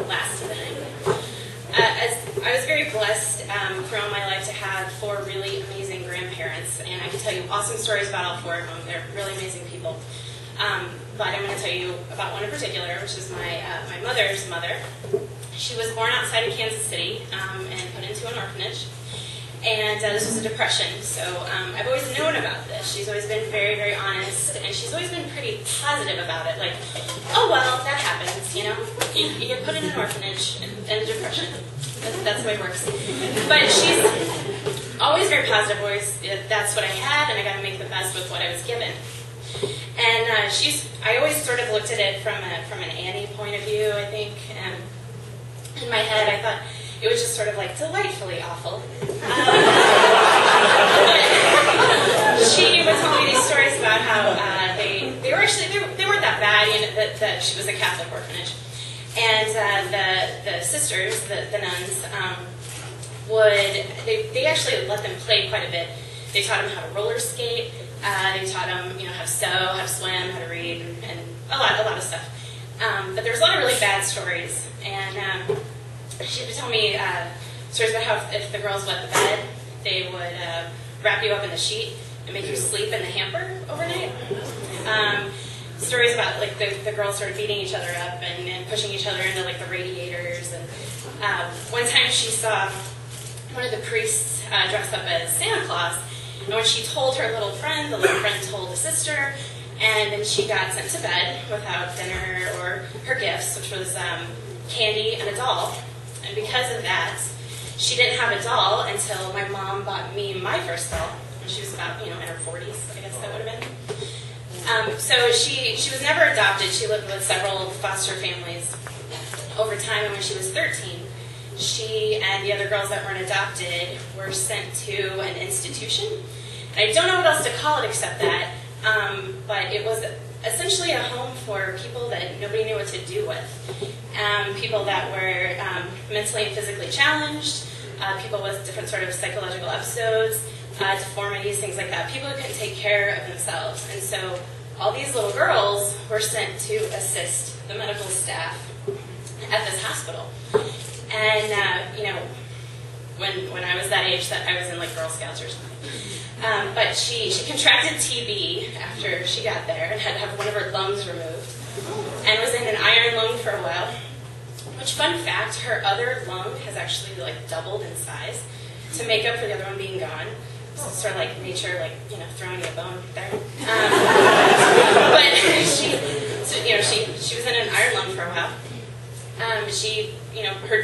last of the night. As I was very blessed throughout my life to have 4 really amazing grandparents, and I can tell you awesome stories about all 4 of them. They're really amazing people. But I'm going to tell you about one in particular, which is my mother's mother. She was born outside of Kansas City and put into an orphanage. And this was a depression, so I've always known about this. She's always been very, very honest, and she's always been pretty positive about it. Like, oh, well, that happens, you know? You get put in an orphanage and depression. That's the way it works. But she's always very positive, always, that's what I had, and I got to make the best with what I was given. And I always sort of looked at it from an Annie point of view, I think. And in my head, I thought it was just sort of like delightfully awful. She would tell me these stories about how they weren't that bad, you know, that she was a Catholic orphanage. And the sisters, the nuns, they actually let them play quite a bit. They taught them how to roller skate. They taught them, you know, how to sew, how to swim, how to read, and a lot of stuff. But there was a lot of really bad stories. And she would tell me stories about how if the girls wet the bed, they would wrap you up in the sheet and make you sleep in the hamper overnight. Stories about like the girls sort of beating each other up and pushing each other into like the radiators. And one time she saw one of the priests dressed up as Santa Claus, and when she told her little friend, the little friend told the sister, and then she got sent to bed without dinner or her gifts, which was candy and a doll. And because of that, she didn't have a doll until my mom bought me my first doll when she was about, you know, in her 40s, I guess that would have been. So she was never adopted. She lived with several foster families over time, and when she was 13, she and the other girls that weren't adopted were sent to an institution. And I don't know what else to call it except that, but it was essentially a home for people that nobody knew what to do with. People that were mentally and physically challenged, people with different sort of psychological episodes, deformities, things like that. People who couldn't take care of themselves. And so all these little girls were sent to assist the medical staff at this hospital. And, you know, when I was that age, that I was in like Girl Scouts or something. But she contracted TB after she got there and had to have one of her lungs removed. And was in an iron lung for a while. Which, fun fact, her other lung has actually like doubled in size to make up for the other one being gone. So it's sort of like nature, like, you know, throwing you a bone there. But she was in an iron lung for a while. Her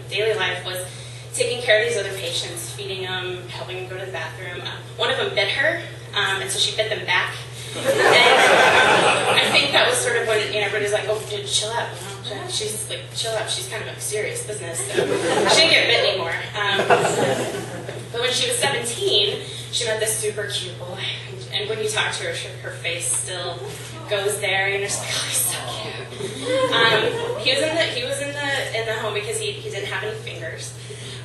daily life was taking care of these other patients, feeding them, helping them go to the bathroom. One of them bit her, and so she bit them back. And I think that was sort of when, you know, everybody's like, oh, dude, chill out. You know? She's like, chill out. She's kind of a serious business. So she didn't get bit anymore. But when she was 17, she met this super cute boy. And when you talk to her, her face still goes there. You know, just like, oh, he's so cute. He was in the home because he didn't have any fingers.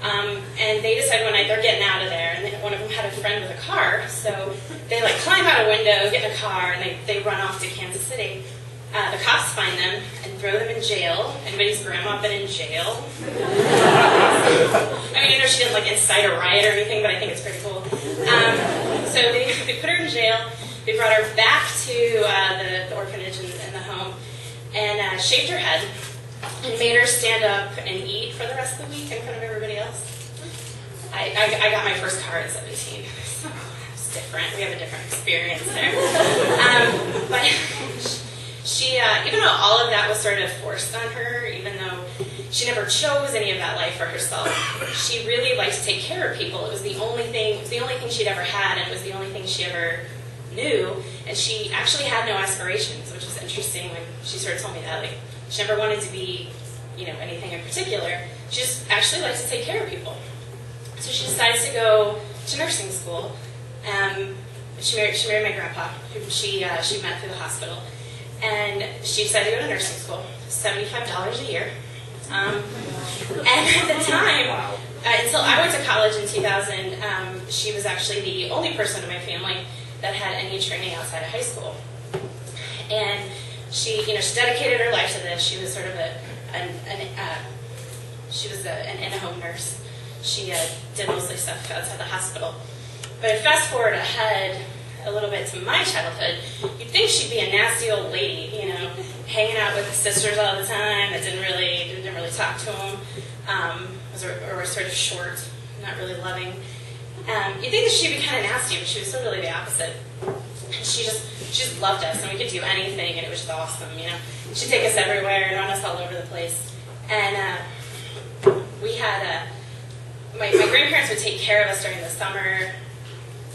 And they decided one night they're getting out of there, and one of them had a friend with a car, so they like climb out a window, get in a car, and they run off to Kansas City. The cops find them and throw them in jail. Anybody's grandma been in jail? I mean, you know, she didn't like incite a riot or anything, but I think it's pretty cool. So they put her in jail. They brought her back to the orphanage and the home, and shaved her head, and made her stand up and eat for the rest of the week in front of everybody else. I got my first car at 17, so it's different. We have a different experience there. But she, even though all of that was sort of forced on her, even though she never chose any of that life for herself, she really liked to take care of people. It was the only thing she'd ever had, and it was the only thing she ever knew. And she actually had no aspirations, which was interesting when she sort of told me that. Like, she never wanted to be, you know, anything in particular. She just actually likes to take care of people. So she decides to go to nursing school. She married my grandpa, who she met through the hospital. And she decided to go to nursing school, $75 a year. And at the time, until I went to college in 2000, she was actually the only person in my family that had any training outside of high school. And She dedicated her life to this. She was sort of an in-home nurse. She did mostly stuff outside the hospital. But fast forward ahead a little bit to my childhood, you'd think she'd be a nasty old lady, hanging out with the sisters all the time, that didn't really talk to them, or was sort of short, not really loving. You'd think that she'd be kind of nasty, but she was so really the opposite. She just loved us, and we could do anything, and it was just awesome, She'd take us everywhere and run us all over the place. And we had my grandparents would take care of us during the summer,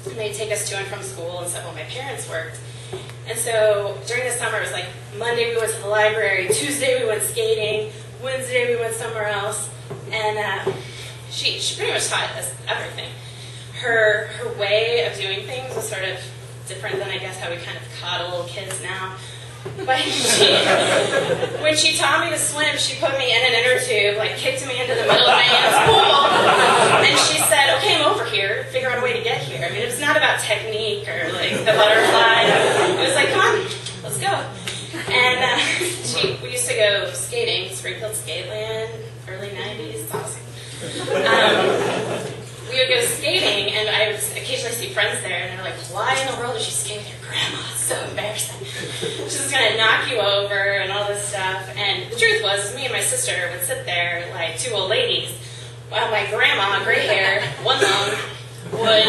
and they'd take us to and from school and stuff while my parents worked. And so during the summer, it was like Monday we went to the library, Tuesday we went skating, Wednesday we went somewhere else, and she pretty much taught us everything. Her way of doing things was sort of different than, I guess, how we kind of coddle kids now. But when she taught me to swim, she put me in an inner tube, kicked me into the middle of my aunt's pool, and she said, "Okay, I'm over here. Figure out a way to get here." I mean, it was not about technique or the butterfly. It was like, "Come on, let's go." And we used to go skating, Springfield Skateland, early '90s. It's awesome. We would go skating, and I would occasionally see friends there, and they're like, "Why in the world is she skating with your grandma? It's so embarrassing. She's going to knock you over," and all this stuff. And the truth was, me and my sister would sit there like two old ladies, while my grandma, gray hair, one lung, would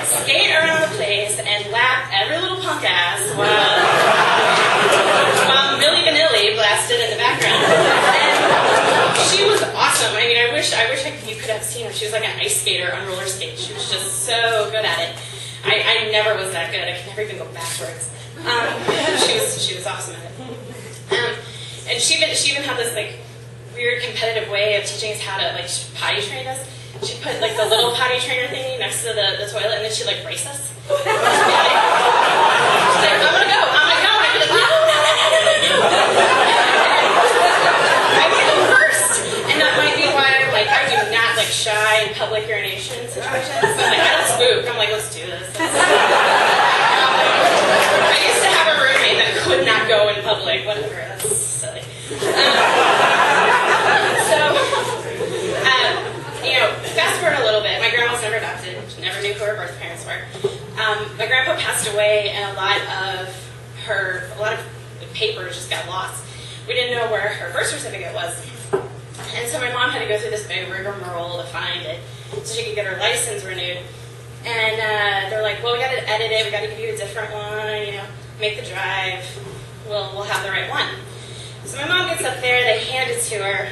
skate around the place and lap every little punk ass while Milli Vanilli blasted in the background. And she was awesome. I mean, I wish you could have seen her. She was like an ice skater on roller skates. She was just so good at it. I never was that good. I could never even go backwards. She was awesome at it. And she even had this weird competitive way of teaching us how to potty train us. She put the little potty trainer thingy next to the toilet, and then she'd race us. She's like, I'm gonna go. And I'd be like, no. I would go first, and that might be why I do not shy in public urination situations. So I don't spook. I'm like, let's do this. I used to have a roommate that could not go in public. Whatever. That's silly. Fast forward a little bit. My grandma was never adopted. She never knew who her birth parents were. My grandpa passed away, and a lot of papers just got lost. We didn't know where her birth certificate was. And so my mom had to go through this big rigmarole to find it so she could get her license renewed. And they're like, well, we got to edit it. We got to give you a different one, make the drive. We'll have the right one. So my mom gets up there. They hand it to her.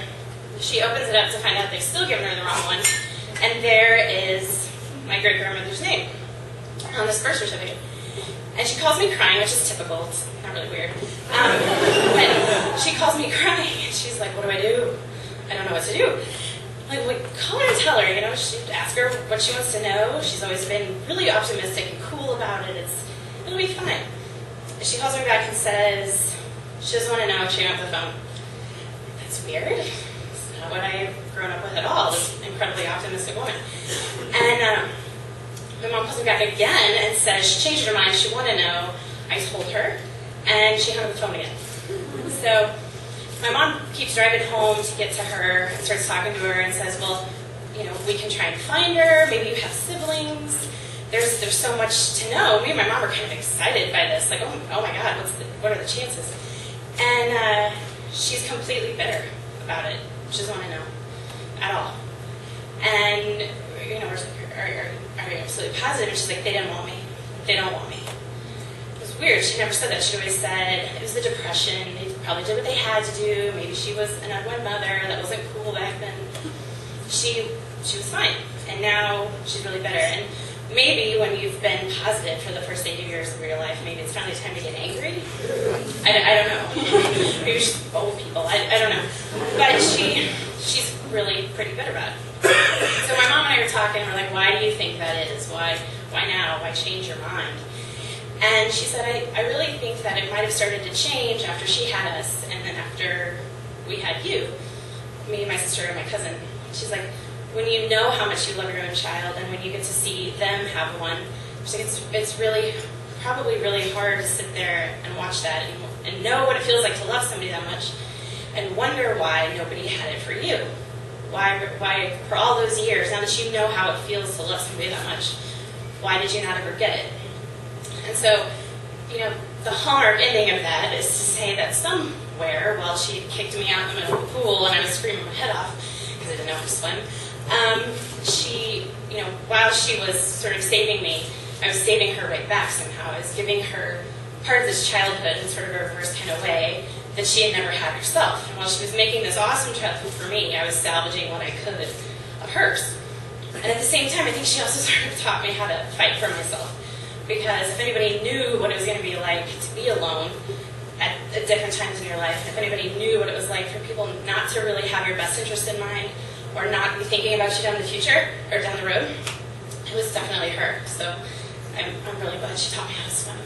She opens it up to find out they've still given her the wrong one. And there is my great-grandmother's name on this birth certificate. And she calls me crying, which is typical. It's not really weird. But she calls me crying, and she's like, what do I do? I don't know what to do. Call her and tell her, she'd ask her what she wants to know. She's always been really optimistic and cool about it. It'll be fine. And she calls me back and says, she doesn't want to know. She hung up the phone. That's weird. It's not what I've grown up with at all, this incredibly optimistic woman. And my mom calls me back again and says she changed her mind. She wanted to know. I told her, and she hung up the phone again. So my mom keeps driving home to get to her and starts talking to her and says, well, we can try and find her. Maybe you have siblings. There's so much to know. Me and my mom are kind of excited by this. Oh my God, what are the chances? And she's completely bitter about it. She doesn't want to know at all. And, we're like, are you absolutely positive? And she's like, they didn't want me. They don't want me. It was weird. She never said that. She always said it was the Depression. They probably did what they had to do. Maybe she was an unwed mother. That wasn't cool back then. She was fine. And now she's really bitter. And maybe when you've been positive for the first 8 years of your life, maybe it's finally time to get angry. I don't know. Maybe she's old people. I don't know. But she's really pretty bitter about it. So my mom and I were talking, and we're like, why do you think that is? Why now? Why change your mind? And she said, I really think that it might have started to change after she had us, and then after we had you, me, my sister, and my cousin. She's like, when you know how much you love your own child, and when you get to see them have one, she's like, it's really probably really hard to sit there and watch that and know what it feels like to love somebody that much and wonder why nobody had it for you. Why for all those years, now that you know how it feels to love somebody that much, why did you not ever get it? And so, the hallmark ending of that is to say that somewhere, while she kicked me out in the middle of the pool and I was screaming my head off because I didn't know how to swim, she, while she was sort of saving me, I was saving her right back somehow. I was giving her part of this childhood in sort of a reverse kind of way that she had never had herself. And while she was making this awesome childhood for me, I was salvaging what I could of hers. And at the same time, I think she also sort of taught me how to fight for myself. Because if anybody knew what it was going to be like to be alone at different times in your life, and if anybody knew what it was like for people not to really have your best interest in mind, or not be thinking about you down the future, or down the road, it was definitely her. So I'm really glad she taught me how to swim.